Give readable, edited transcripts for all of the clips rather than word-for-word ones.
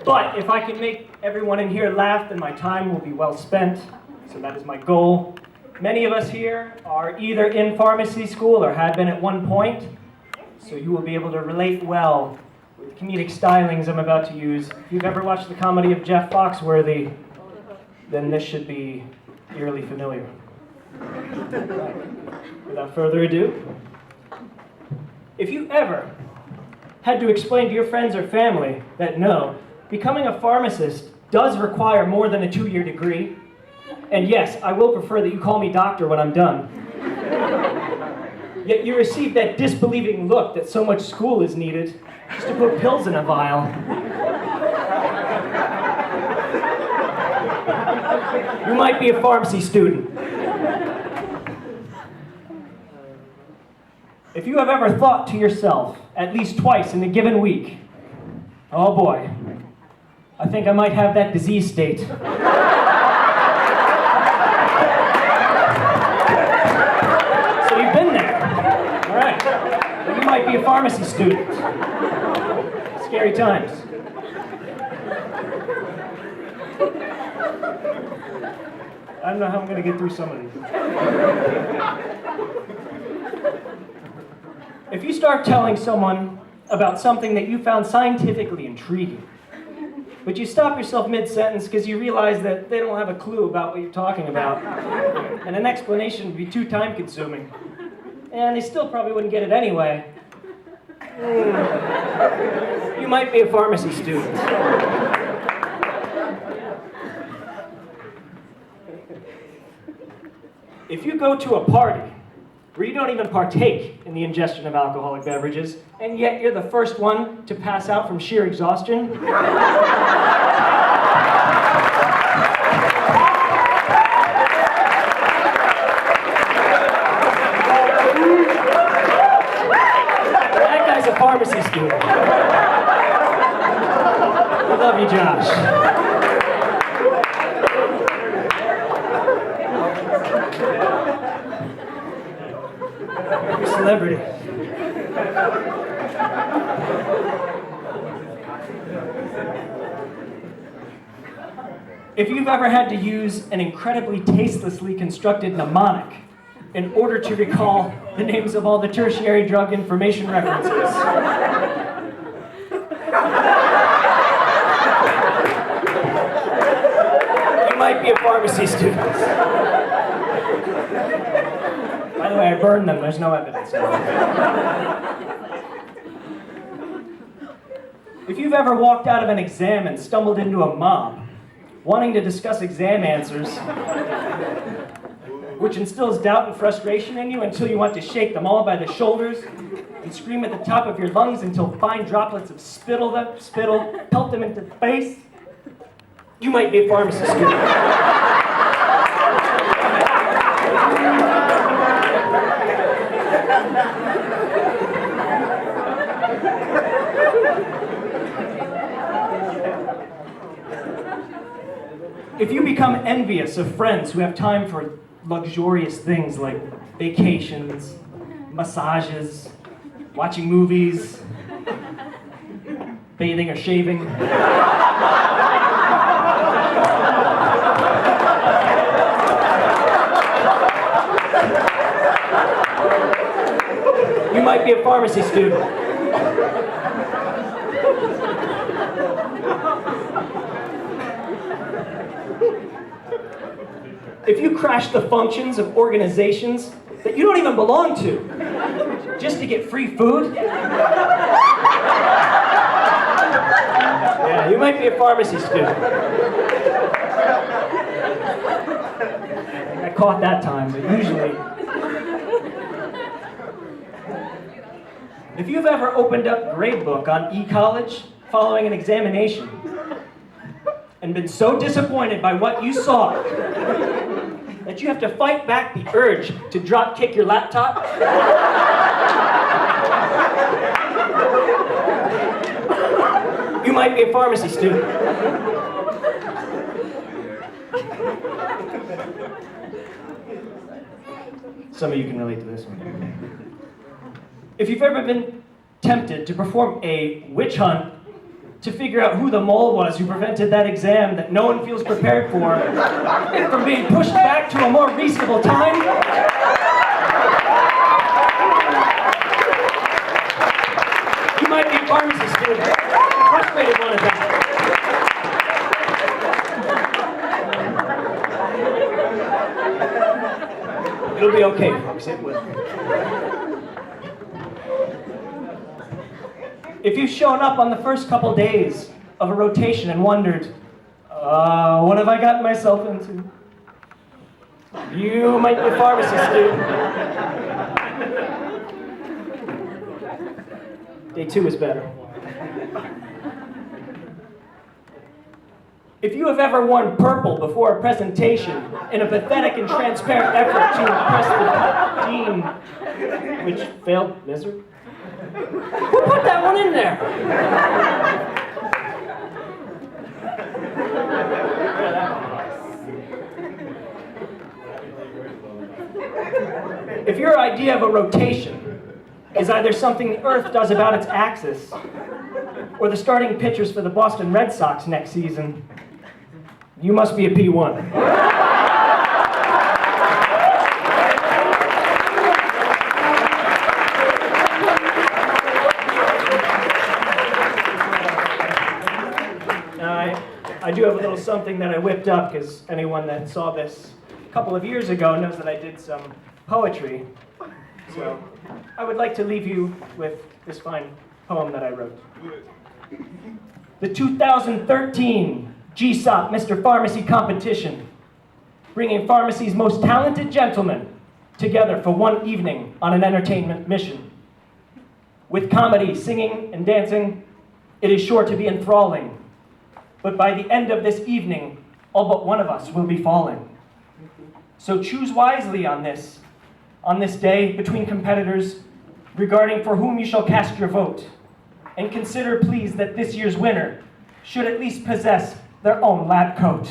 But if I can make everyone in here laugh, then my time will be well spent. So that is my goal. Many of us here are either in pharmacy school or had been at one point. So you will be able to relate well with the comedic stylings I'm about to use. If you've ever watched the comedy of Jeff Foxworthy, then this should be eerily familiar. Without further ado, if you ever had to explain to your friends or family that no, becoming a pharmacist does require more than a 2-year degree, and yes, I will prefer that you call me doctor when I'm done, yet you receive that disbelieving look that so much school is needed just to put pills in a vial. You might be a pharmacy student. If you have ever thought to yourself, at least twice in a given week, oh boy, I think I might have that disease state. So you've been there. All right. Well, you might be a pharmacy student. Scary times. I don't know how I'm going to get through some of these. If you start telling someone about something that you found scientifically intriguing, but you stop yourself mid-sentence because you realize that they don't have a clue about what you're talking about, and an explanation would be too time-consuming, and they still probably wouldn't get it anyway, you might be a pharmacy student. If you go to a party where you don't even partake in the ingestion of alcoholic beverages, and yet you're the first one to pass out from sheer exhaustion, that guy's a pharmacy student. I love you, Josh. Celebrity. If you've ever had to use an incredibly tastelessly constructed mnemonic in order to recall the names of all the tertiary drug information references, you might be a pharmacy student. By the way, I burned them. There's no evidence. If you've ever walked out of an exam and stumbled into a mob, wanting to discuss exam answers, which instills doubt and frustration in you until you want to shake them all by the shoulders and scream at the top of your lungs until fine droplets of spittle pelt them into the face, you might be a pharmacy student. If you become envious of friends who have time for luxurious things like vacations, massages, watching movies, bathing or shaving, you might be a pharmacy student. If you crash the functions of organizations that you don't even belong to just to get free food, yeah, you might be a pharmacy student. I caught that time, but usually. If you've ever opened up Gradebook on e-college following an examination and been so disappointed by what you saw that you have to fight back the urge to drop kick your laptop, you might be a pharmacy student. Some of you can relate to this one. If you've ever been tempted to perform a witch hunt to figure out who the mole was who prevented that exam that no one feels prepared for from being pushed back to a more reasonable time? You might be a pharmacy student. Frustrated one at that. It'll be okay, folks. It will. If you've shown up on the first couple days of a rotation and wondered, what have I gotten myself into? You might be a pharmacy student. Day 2 is better. If you have ever worn purple before a presentation in a pathetic and transparent effort to impress the dean, which failed miserably, who put that one in there? If your idea of a rotation is either something the Earth does about its axis, or the starting pitchers for the Boston Red Sox next season, you must be a P1. I do have a little something that I whipped up, because anyone that saw this a couple of years ago knows that I did some poetry. So I would like to leave you with this fine poem that I wrote. The 2013 GSOP Mr. Pharmacy competition, bringing pharmacy's most talented gentlemen together for one evening on an entertainment mission. With comedy, singing, and dancing, it is sure to be enthralling. But by the end of this evening, all but one of us will be falling. So choose wisely on this day between competitors regarding for whom you shall cast your vote. And consider, please, that this year's winner should at least possess their own lab coat.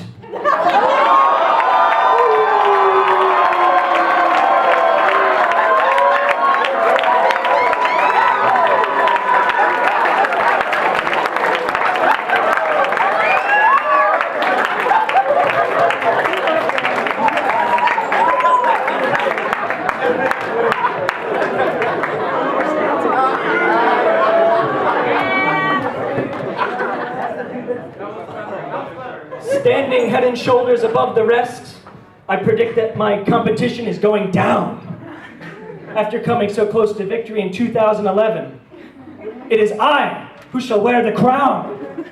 Standing head and shoulders above the rest, I predict that my competition is going down. After coming so close to victory in 2011, it is I who shall wear the crown.